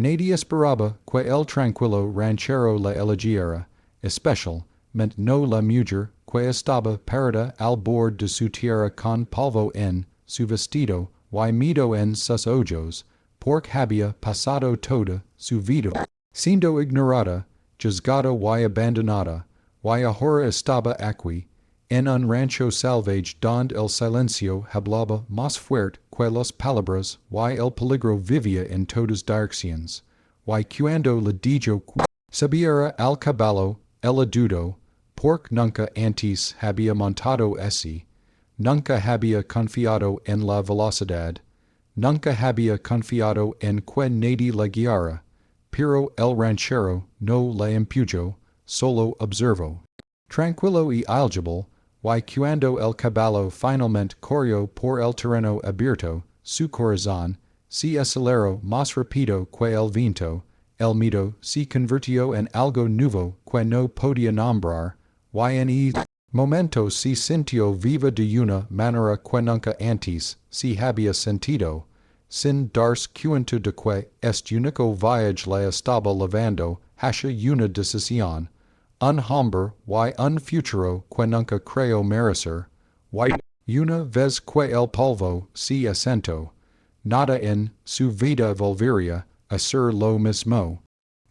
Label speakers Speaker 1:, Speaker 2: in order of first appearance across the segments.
Speaker 1: Nadie esperaba que el tranquilo ranchero la elegiera, especial, ment no la mujer que estaba parada al bord de su tierra con polvo en su vestido, y miedo en sus ojos, porque había pasado toda su vida, siendo ignorada, juzgada y abandonada, y ahora estaba aquí, en un rancho salvaje donde el silencio hablaba más fuerte que las palabras, y el peligro vivía en todas direcciones, y cuando le dijo subiera al caballo, ella dudó, porque nunca antes había montado ese, nunca había confiado en la velocidad, nunca había confiado en que nadie la guiara, pero el ranchero no la empujó, solo observó. Tranquilo y algebal, y cuando el caballo finalmente corrió por el terreno abierto, su corazón se aceleró más rápido que el viento, el miedo se convirtió en algo nuevo que no podía nombrar, y en ese momento se sintió viva de una manera que nunca antes se había sentido, sin darse cuenta de que este único viaje la estaba llevando hacia una decisión, un hombre y un futuro que nunca creyó merecer, y una vez que el polvo se asentó, nada en su vida volvería a ser lo mismo.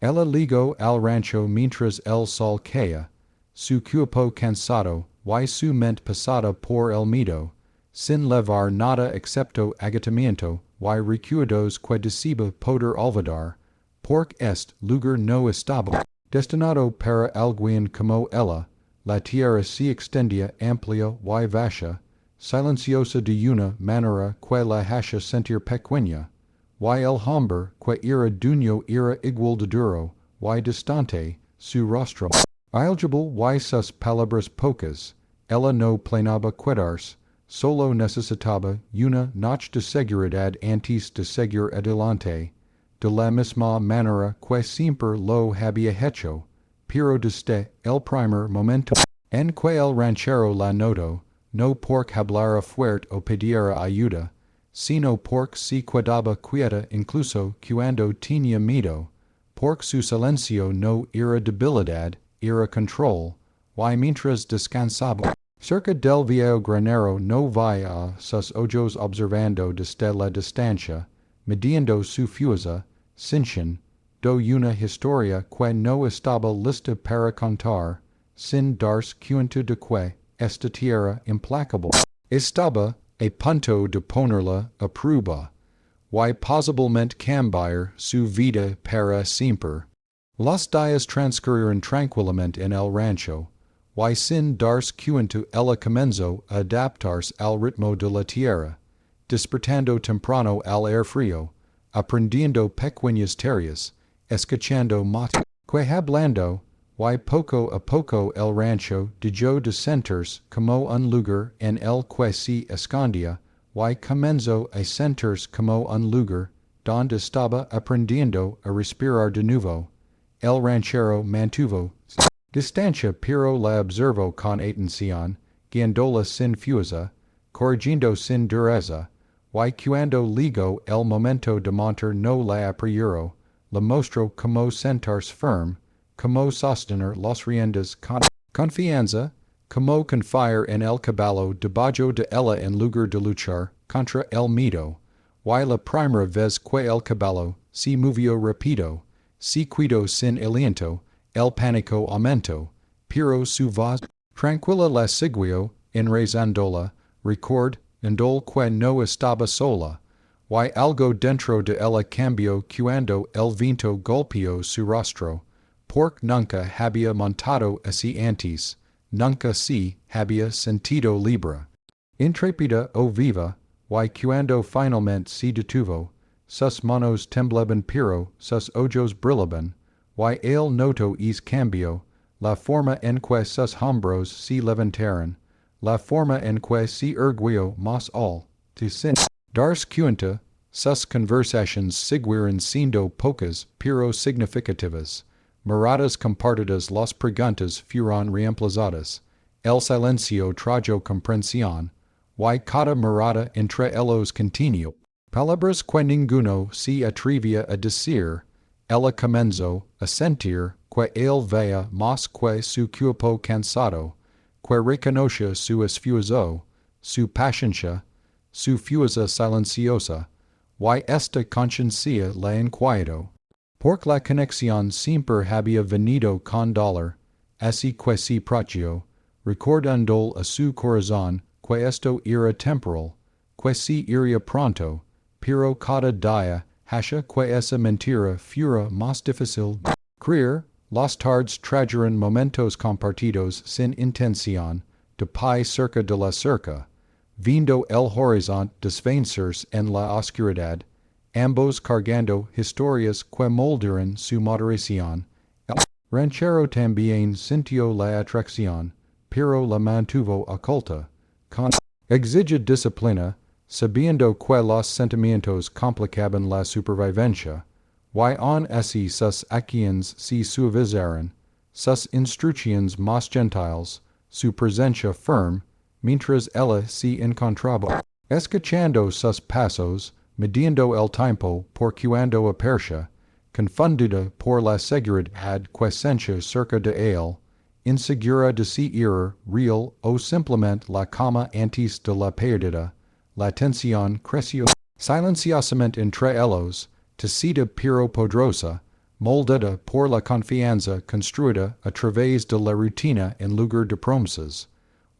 Speaker 1: Ella llegó al rancho mientras el sol caía, su cuerpo cansado y su mente pasada por el miedo, sin levar nada excepto agotamiento y recuerdos que decía poder olvidar, porque este lugar no estaba destinado para alguien como ella. La tierra se extendía amplia y vasta, silenciosa de una manera que la hacía sentir pequeña, y el hombre que era dueño era igual de duro y distante, su rostro algebal y sus palabras pocas. Ella no planeaba quedarse, solo necesitaba una noche de seguridad antes de seguir adelante, de la misma manera que siempre lo había hecho, pero desde el primer momento en que el ranchero la notó, no porque hablara fuerte o pidiera ayuda, sino porque se quedaba quieta incluso cuando tenía miedo, porque su silencio no era debilidad, era control, y mientras descansaba cerca del viejo granero no veía sus ojos observando desde la distancia, midiendo su fuerza, sin do una historia que no estaba lista para contar, sin darse cuenta de que esta tierra implacable estaba a punto de ponerla a prueba, y posiblemente cambiar su vida para siempre. Los días transcurrieron tranquilamente en el rancho, y sin darse cuenta ella comenzó a adaptarse al ritmo de la tierra, despertando temprano al aire frío, aprendiendo pequeñas tareas, escuchando más que hablando, y poco a poco el rancho dejó de sentirse como un lugar en el que se escondía, y comenzó a sentirse como un lugar donde estaba aprendiendo a respirar de nuevo. El ranchero mantuvo distancia pero la observó con atención, guiándola sin fuerza, corrigiendo sin dureza, y cuando llegó el momento de montar no la apresuró, le mostró cómo sentarse firme, cómo sostener las riendas con confianza, cómo confiar en el caballo debajo de ella en lugar de luchar contra el miedo, y la primera vez que el caballo se movió rápido, se quedó sin aliento, el pánico aumentó, pero su voz tranquila la siguió, enraizándola, recordando que no estaba sola, y algo dentro de ella cambió cuando el viento golpeó su rostro, porque nunca había montado así antes, nunca se había sentido libre, intrépida o viva, y cuando finalmente se detuvo, sus manos temblaban pero sus ojos brillaban, y él notó ese cambio, la forma en que sus hombros se levantaron, la forma en que se erguió más alto, sin darse cuenta, sus conversaciones siguieron siendo pocas pero significativas, miradas compartidas, las preguntas fueron reemplazadas, el silencio trajo comprensión, y cada mirada entre ellos continuó. Palabras que ninguno se atrevía a decir, ella comenzo a sentir que él vea más que su cuerpo cansado, que reconoce su esfuerzo, su paciencia, su fuerza silenciosa, y esta conciencia la inquieto. Porque la conexión siempre había venido con dolor, así que si propio, recordando a su corazón que esto era temporal, que si iría pronto, pero cada día hacha que esa mentira fuera más difícil de creer, las tardes trajeron momentos compartidos sin intención de paz cerca de la cerca, viendo el horizonte desvanecerse en la oscuridad, ambos cargando historias que moldearon su moderación. El ranchero también sintió la atracción, pero la mantuvo oculta, con exigida disciplina, sabiendo que los sentimientos complicaban la supervivencia, y aun así sus acciones se suavizaron, sus instrucciones más gentiles, su presencia firme, mientras ella se encontraba escuchando sus pasos, midiendo el tiempo por cuando apercha, confundida por la seguridad que sentía cerca de él, insegura de si era real o simplemente la calma antes de la pérdida, la tensión creció silenciosamente entre ellos, tecida pero poderosa, moldada por la confianza construida a través de la rutina en lugar de promesas.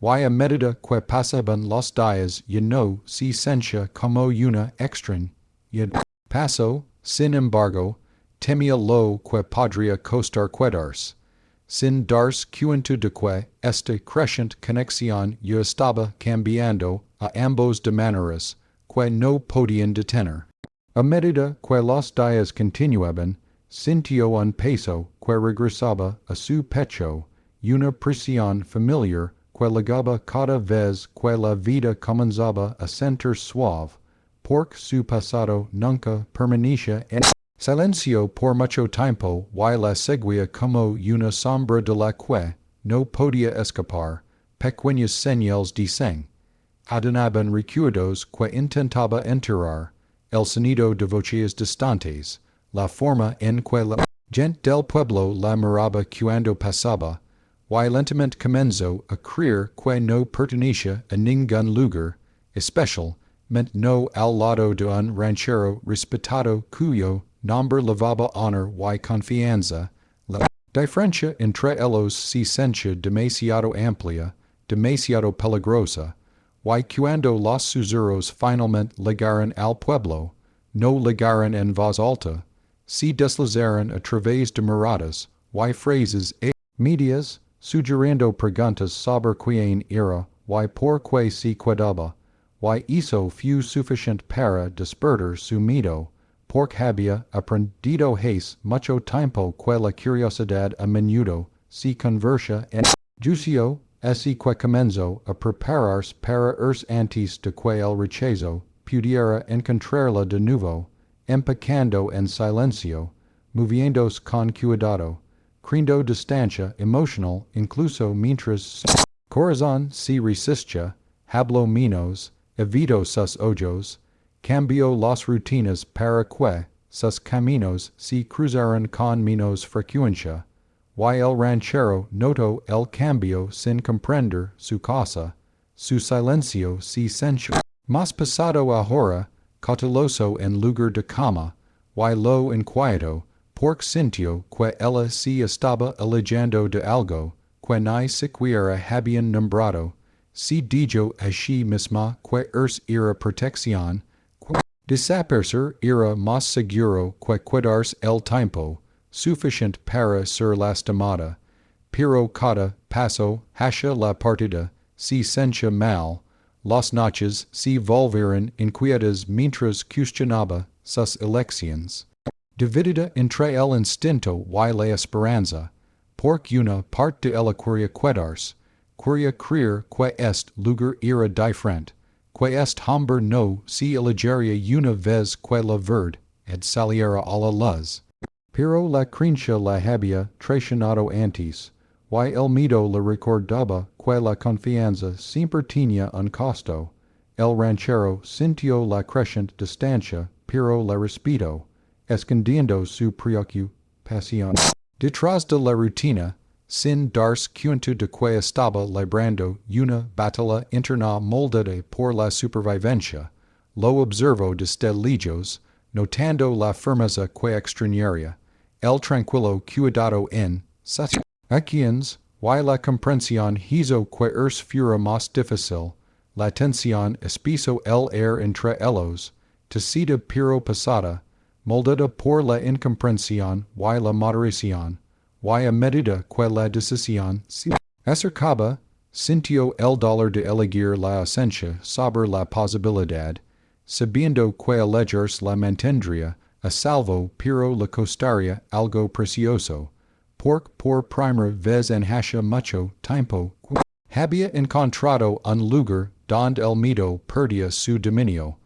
Speaker 1: Y a medida que pasaban los días ya no se sentía como una extraña. Pasó, sin embargo, temía lo que podría costar quedarse, sin darse cuenta de que esta creciente conexión ya estaba cambiando a ambos de maneras que no podían detener. A medida que los días continuaban, sintió un peso que regresaba a su pecho, una presión familiar que ligaba cada vez que la vida comenzaba a sentir suave, porque su pasado nunca permanecía en silencio por mucho tiempo y la seguía como una sombra de la que no podía escapar, pequeñas señales dicen, adonaban recuerdos que intentaba enterrar, el sonido de voces distantes, la forma en que la gente del pueblo la miraba cuando pasaba, y lentamente comenzó a creer que no pertenecía a ningún lugar, especialmente no al lado de un ranchero respetado cuyo nombre levaba honor y confianza. La diferencia entre ellos se sentía demasiado amplia, demasiado peligrosa, y cuando los susurros finalmente llegaron al pueblo, no llegaron en voz alta, se deslizaron a través de miradas y frases medias, sugiriendo preguntas sobre quién era y por qué se quedaba, y eso fue suficiente para despertar su miedo, porque había aprendido hace mucho tiempo que la curiosidad a menudo se convierte en juicio, así que comenzó a prepararse para irse antes de que el rechazo pudiera encontrarla de nuevo, empacando en silencio, moviéndose con cuidado, creando distancia emocional incluso mientras su corazón se resistía, habló menos, evitó sus ojos, cambió las rutinas para que sus caminos se cruzaran con menos frecuencia, y el ranchero notó el cambio sin comprender su causa, su silencio se sintió más pesado ahora, cauteloso en lugar de calma, y lo inquieto, porque sintió que ella se estaba alejando de algo que ni siquiera habían nombrado, se dijo a sí misma que era protección, que desaparecer era más seguro que quedarse el tiempo suficiente para ser lastimada, pero cada paso hacia la partida se sentía mal, las noches se volvieron inquietas mientras cuestionaba sus elecciones. Dividida entre el instinto y la esperanza, porque una parte de ella quería quedarse, quería creer que este lugar era diferente, que este hombre no se elegiría una vez que la verdad saliera a la luz. Pero la creencia la había traicionado antes, y el miedo le recordaba que la confianza siempre tenía un costo. El ranchero sintió la creciente distancia, pero la respetó. escondiendo su preocupación. Detrás de la rutina, sin darse cuenta de que estaba librando una batalla interna moldada por la supervivencia, lo observo desde lejos, notando la firmeza que extrañaría, el tranquilo cuidado en sus acciones, y la comprensión hizo que fuera más difícil, la tensión espeso el air entre ellos, tecida pero pasada, moldada por la incomprensión y la moderación, y a medida que la decisión se acercaba, sintió el dolor de elegir la ausencia sobre la posibilidad, sabiendo que elegirse la mantendría a salvo pero le costaría algo precioso, porque por primera vez en hacía mucho tiempo había encontrado un lugar donde el miedo perdía su dominio,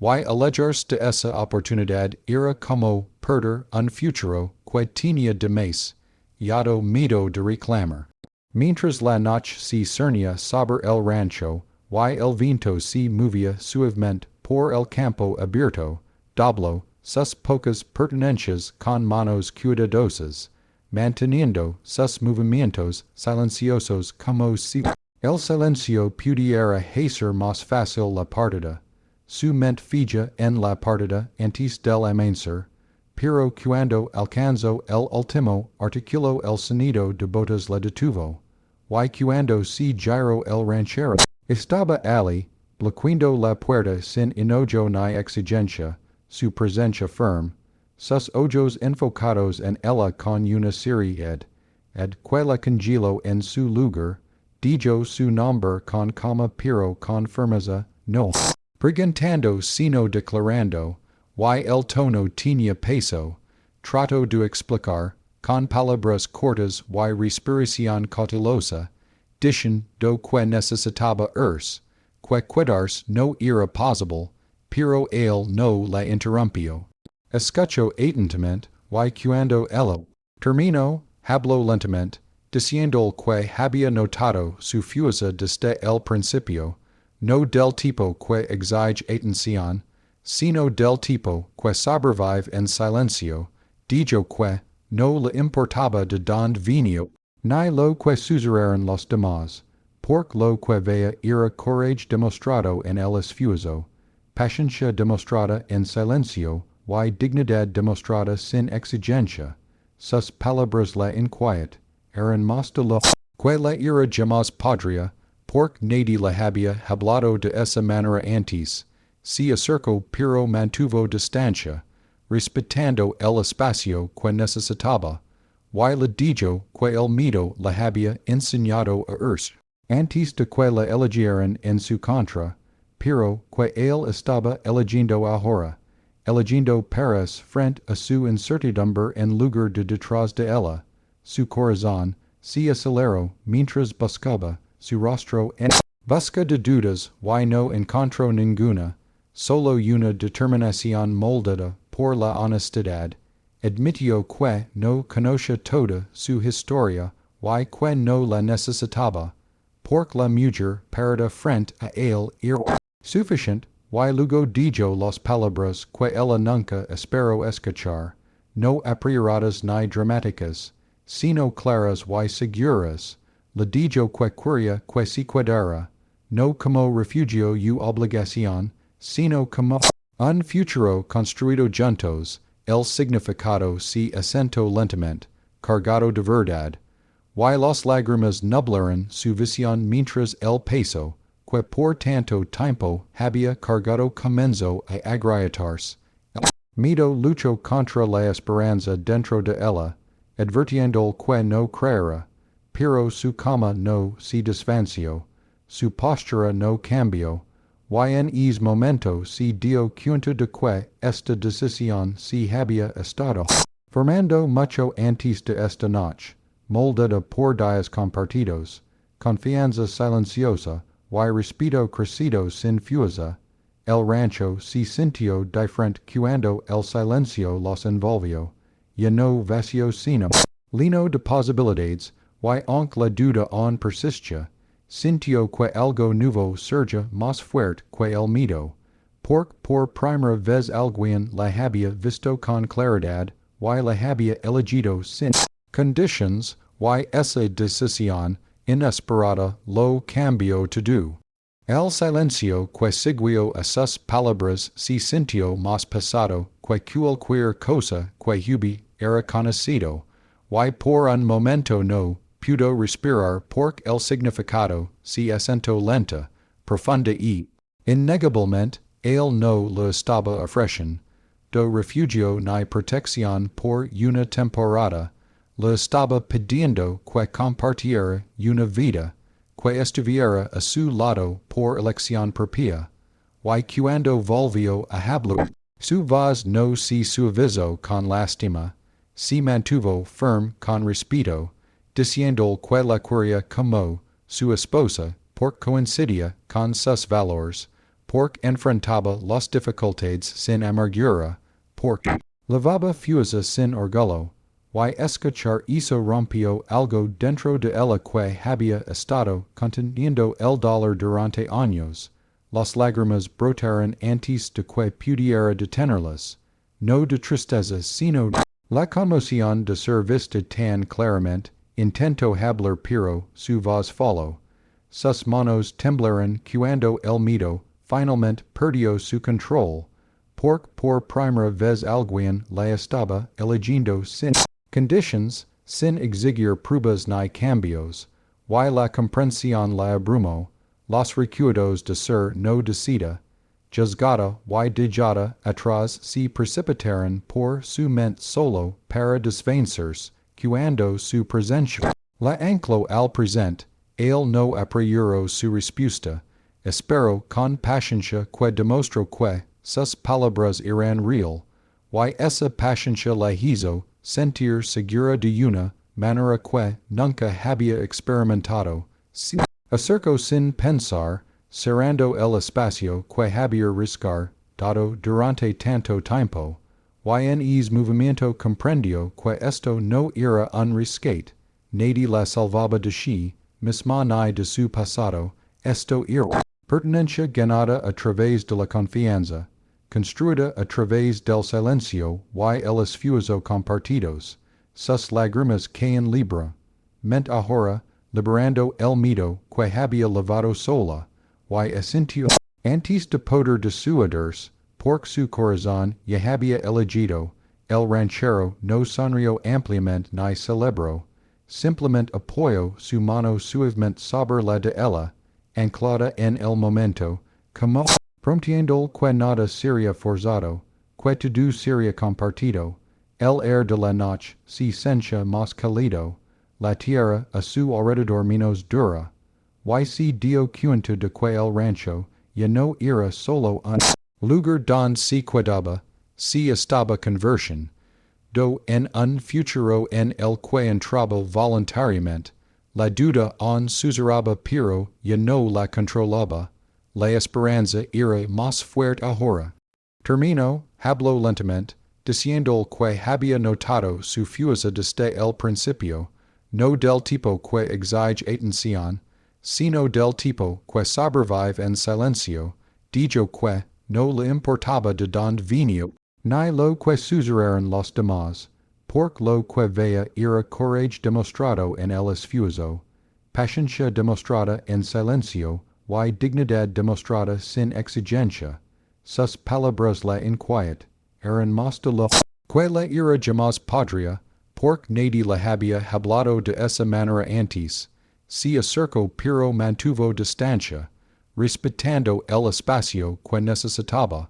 Speaker 1: y elegirse de esa oportunidad era como perder un futuro que tenía de más, llamado miedo de reclamar. Mientras la noche se cernía sobre el rancho, y el viento se movía suavemente por el campo abierto, dobló sus pocas pertenencias con manos cuidadosas, manteniendo sus movimientos silenciosos como si el silencio pudiera hacer más fácil la partida. Su mente fija en la partida antes del amanecer, pero cuando alcanzó el último artículo el sonido de botas la detuvo, y cuando se giró el ranchero, estaba allí, bloqueando la puerta sin enojo ni exigencia, su presencia firme, sus ojos enfocados en ella con una seriedad, que la congeló en su lugar, dijo su nombre con calma pero con firmeza, no preguntando sino declarando, y el tono tenía peso, trató de explicar, con palabras cortas y respiración cautelosa, diciendo que necesitaba irse, que quedarse no era posible, pero él no la interrumpió. Escuchó atentamente, y cuando ella terminó, habló lentamente, diciendo que había notado su fuerza desde el principio, no del tipo que exige atención, sino del tipo que sobrevive en silencio, dijo que no le importaba de dónde venía, ni lo que sucederán los demás, porque lo que veía era coraje demostrado en el esfuerzo, paciencia demostrada en silencio, y dignidad demostrada sin exigencia. Sus palabras la inquiet, eran más de lo que la era jamás podría, porque nadie la había hablado de esa manera antes, se acercó pero mantuvo distancia, respetando el espacio que necesitaba, y le dijo que el miedo la había enseñado a irse, antes de que la eligieran en su contra, pero que él estaba eligiendo ahora, eligiendo paras frente a su incertidumbre en lugar de detrás de ella. Su corazón se aceleró mientras buscaba su rostro en busca de dudas y no encontró ninguna, solo una determinación moldada por la honestidad. Admitió que no conocía toda su historia y que no la necesitaba, porque la mujer parada frente a él era suficiente, y luego dijo las palabras que ella nunca esperó escuchar, no apresuradas ni dramáticas, sino claras y seguras. Le dijo que quería que se quedara, no como refugio u obligación, sino como un futuro construido juntos. El significado se asentó lentamente, cargado de verdad, y las lágrimas nublaron su visión mientras el peso, que por tanto tiempo había cargado comenzó a agrietarse. El miedo luchó contra la esperanza dentro de ella, advirtiendo que no creera, pero su calma no se desvanció, su postura no cambió, y en ese momento se dio cuenta de que esta decisión se había estado formando mucho antes de esta noche, moldada por días compartidos, confianza silenciosa y respeto crecido sin fuerza. El rancho se sintió diferente cuando el silencio los envolvió, ya no vacío sino lleno de posibilidades, y aunque la duda aún persistía, sintió que algo nuevo surge más fuerte que el miedo, por primera vez alguien la había visto con claridad, y la había elegido sin conditions, y esa decisión inesperada lo cambió todo. El silencio que siguió a sus palabras se sintió más pesado que cualquier cosa que hubiera conocido, y por un momento no pudo respirar porque el significado se asentó lenta, profunda y, innegablemente, él no lo estaba ofreciendo. Do refugio ni protección por una temporada, lo estaba pidiendo que compartiera una vida, que estuviera a su lado por elección propia, y cuando volvió a hablar, su voz no se suavizó con lástima, se mantuvo firme con respeto, diciendo que la quería como su esposa, porque coincidía con sus valores, porque enfrentaba las dificultades sin amargura, porque lavaba fuesa sin orgullo, y escuchar eso rompió algo dentro de ella que había estado conteniendo el dolor durante años. Las lágrimas brotaron antes de que pudiera detenerlas, no de tristeza sino de la conmoción de ser vista tan claramente. Intentó hablar pero su voz faló. Sus manos temblaron cuando el miedo finalmente perdió su control, porque por primera vez alguien la estaba eligiendo sin conditions, sin exigir pruebas ni cambios, y la comprensión la abrumó, los recuerdos de ser no decida, juzgada y dejada atrás se precipitaron por su mente solo para desvanecerse, cuando su presencia la ancló al presente, él no apresuró su respuesta, esperó con paciencia que demostró que sus palabras eran real, y esa paciencia la hizo sentir segura de una manera que nunca había experimentado. Se acercó sin pensar, cerrando el espacio que había riscar dado durante tanto tiempo, y en ese movimiento comprendió que esto no era un rescate, nadie la salvaba de sí misma ni de su pasado, esto era pertenencia ganada a través de la confianza, construida a través del silencio y el esfuerzo compartidos. Sus lágrimas caen mente ahora, liberando el miedo que había lavado sola, y asintió antes de poder dissuadirse, porque su corazón ya había elegido. El ranchero no sonrió ampliamente ni celebró, simplemente apoyó su mano suavemente sobre la de ella, anclada en el momento, como prometiendo que nada sería forzado, que todo sería compartido. El air de la noche se sentía más cálido, la tierra a su alrededor menos dura, y se dio cuenta de que el rancho ya no era solo un lugar donde se quedaba, se estaba conversión, do en un futuro en el que entraba voluntariamente, la duda aún susurraba pero ya no la controlaba, la esperanza era más fuerte ahora. Terminó, habló lentamente, diciendo que había notado su fuerza desde el principio, no del tipo que exige atención, sino del tipo que sobrevive en silencio, dijo que no le importaba de dónde venía, ni lo que sucedieron los demás, porque lo que veía era coraje demostrado en el esfuerzo, paciencia demostrada en silencio, y dignidad demostrada sin exigencia. Sus palabras la inquiet, eran más de lo que la era jamás podría, porque nadie la había hablado de esa manera antes. Se acercó pero mantuvo distancia, respetando el espacio que necesitaba,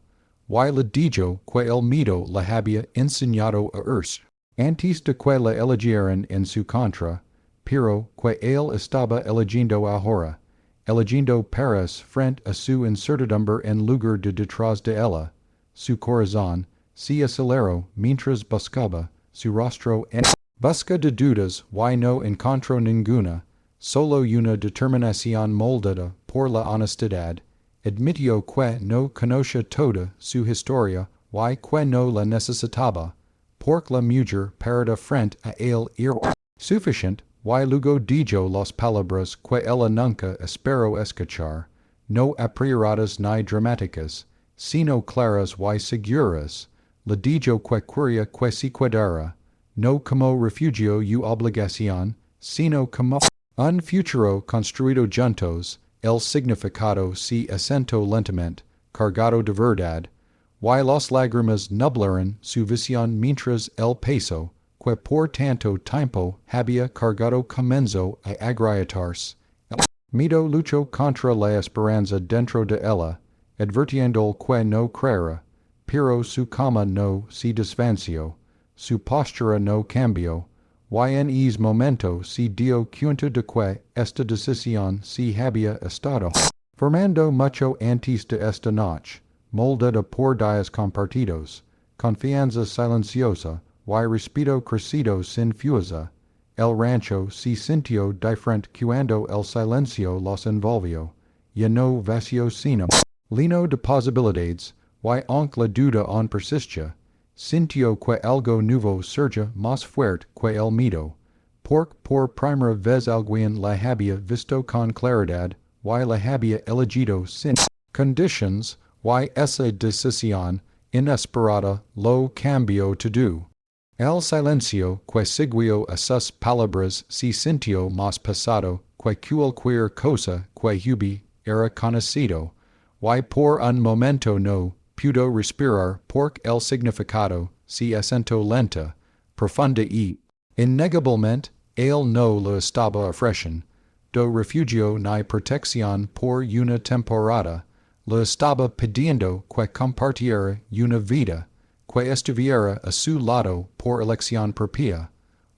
Speaker 1: y le dijo que el miedo la había enseñado a irse, antes de que la eligieran en su contra, pero que él estaba eligiendo ahora, eligiendo paras frente a su incertidumbre en lugar de detrás de ella. Su corazón se aceleró mientras buscaba su rostro en busca de dudas y no encontró ninguna, solo una determinación moldada por la honestidad. Admitió que no conocía toda su historia y que no la necesitaba, porque la mujer parada frente a él era suficiente, y luego dijo las palabras que ella nunca esperó escuchar, no apresuradas ni dramáticas, sino claras y seguras, le digo que quería que si quedara, no como refugio u obligación, sino como un futuro construido juntos, el significado si acento lentamente, cargado de verdad, y las lágrimas nublaron su visión mientras el peso, que por tanto tiempo había cargado comenzó a agrietarse. El miedo luchó contra la esperanza dentro de ella, advirtiendo que no creera, pero su cama no se desvanció, su postura no cambió, y en ese momento se dio cuenta de que esta decisión se había estado formando mucho antes de esta noche, moldada por días compartidos, confianza silenciosa, y respeto crecido sin fuerza. El rancho se sintió diferente cuando el silencio los envolvió, y no vacío sino lleno de posibilidades, y aunque la duda aún persistía, sintió que algo nuevo surge más fuerte que el miedo, porque por primera vez alguien la había visto con claridad, y la había elegido sin conditions, y esa decisión inesperada lo cambió todo. El silencio que siguió a sus palabras se sintió más pesado que cualquier cosa que hubiera conocido, y por un momento no pudo respirar porque el significado se asentó lenta, profunda y, innegablemente, él no lo estaba ofreciendo. Do refugio ni protección por una temporada, lo estaba pidiendo que compartiera una vida, que estuviera a su lado por elección propia,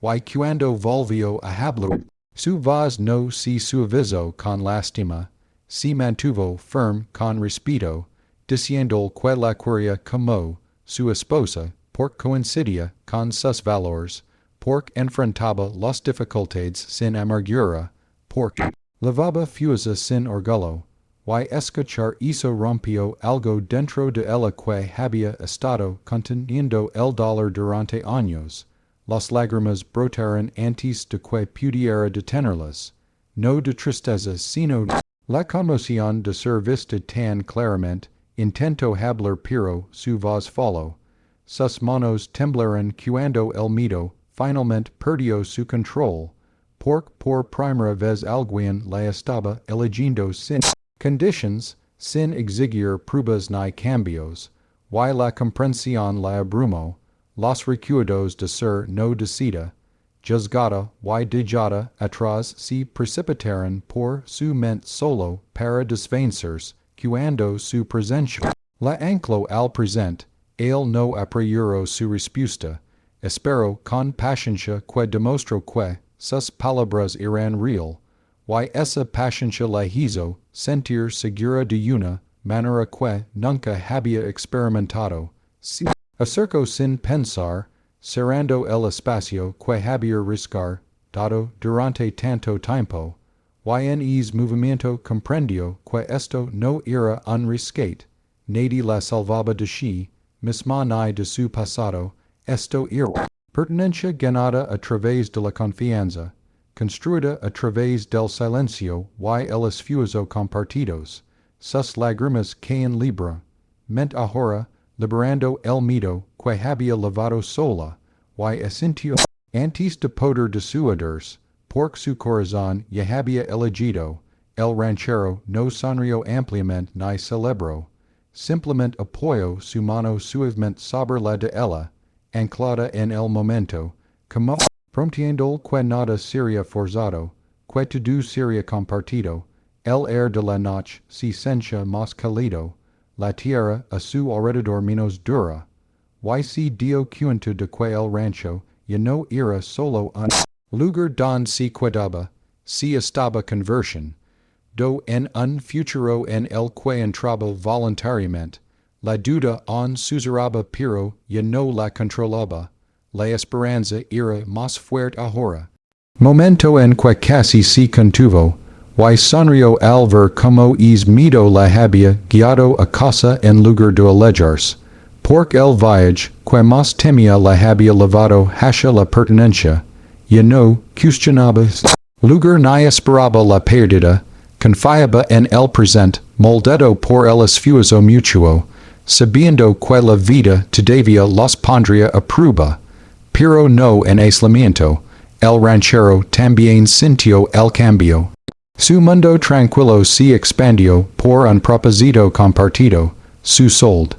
Speaker 1: y cuando volvió a hablar, su voz no se suavizó con lástima, se mantuvo firme con respeto, diciendo que la quería como su esposa, porque coincidía con sus valores, porque enfrentaba las dificultades sin amargura, porque lavaba fuerza sin orgullo, y escuchar eso rompió algo dentro de ella que había estado conteniendo el dolor durante años. Las lágrimas brotaron antes de que pudiera detenerlas, no de tristeza sino de la conmoción de ser vista tan claramente. Intentó hablar pero su voz faló. Sus manos temblaron cuando el miedo finalmente perdió su control, porque por primera vez alguien la estaba eligiendo sin conditions, sin exigir pruebas ni cambios, y la comprensión la abrumó, los recuerdos de ser no decidida, juzgada y dejada atrás se precipitaron por su mente solo para desvanecerse cuando su presencia la ancló al presente. Él no apresuró su respuesta, esperó con paciencia que demostró que sus palabras eran real, y esa paciencia la hizo sentir segura de una manera que nunca había experimentado. Se acercó sin pensar, cerrando el espacio que había riscar dado durante tanto tiempo, y en ese movimiento comprendió que esto no era un rescate, nadie la salvaba de sí misma ni de su pasado, esto era pertenencia ganada a través de la confianza, construida a través del silencio y el esfuerzo compartidos. Sus lágrimas caen libre, mente ahora, liberando el miedo que había lavado sola, y asintió antes de poder dissuadirse, porque su corazón ya había elegido. El ranchero no sonrió ampliamente ni celebró, simplemente apoyó su mano suavemente sobre la de ella, anclada en el momento, como prometiendo que nada sería forzado, que todo sería compartido. El air de la noche se sentía más cálido, la tierra a su alrededor menos dura, y se dio cuenta de que el rancho ya no era solo un lugar donde se quedaba, se estaba conversión, do en un futuro en el que entraba voluntariamente. La duda aún susurraba pero ya no la controlaba. La esperanza era más fuerte ahora. Momento en que casi se contuvo, y sonrió al ver como es miedo la había guiado a casa en lugar de alejarse, porque el viaje que más temía la había llevado hacia la pertenencia, ya no cuestionaba lugar ni esperaba la pérdida, confiaba en el presente, moldado por el esfuerzo mutuo, sabiendo que la vida todavía los pondría a prueba, pero no en aislamiento, el ranchero también sintió el cambio. Su mundo tranquilo se expandió por un propósito compartido, su sold,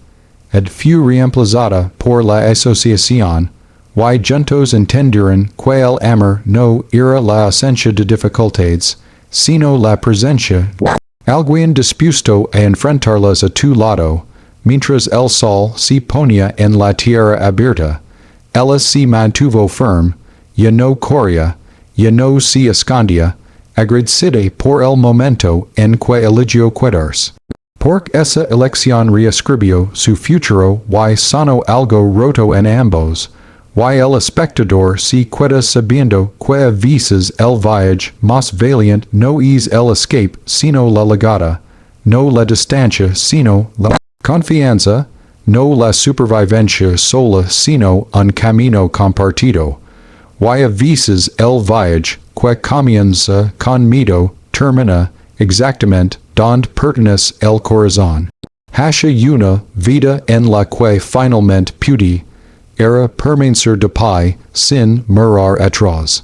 Speaker 1: ed fue reemplazada por la asociación, y juntos entendieron que el amor no era la ausencia de dificultades, sino la presencia. Alguien dispuesto a enfrentarlas a tu lado, mientras el sol se ponía en la tierra abierta, ella se mantuvo firme, ya no corría, ya no se escondía, agradecida por el momento en que eligió quedarse. Por esa elección reescribió su futuro y sonó algo roto en ambos, y el espectador se queda sabiendo que a veces el viaje más valiente no es el escape sino la llegada, no la distancia sino la confianza, no la supervivencia sola sino un camino compartido, y a veces el viaje que comienza con miedo termina exactamente donde pertenece el corazón. Hacia una vida en la que finalmente pude era permanecer de pie sin mirar atrás.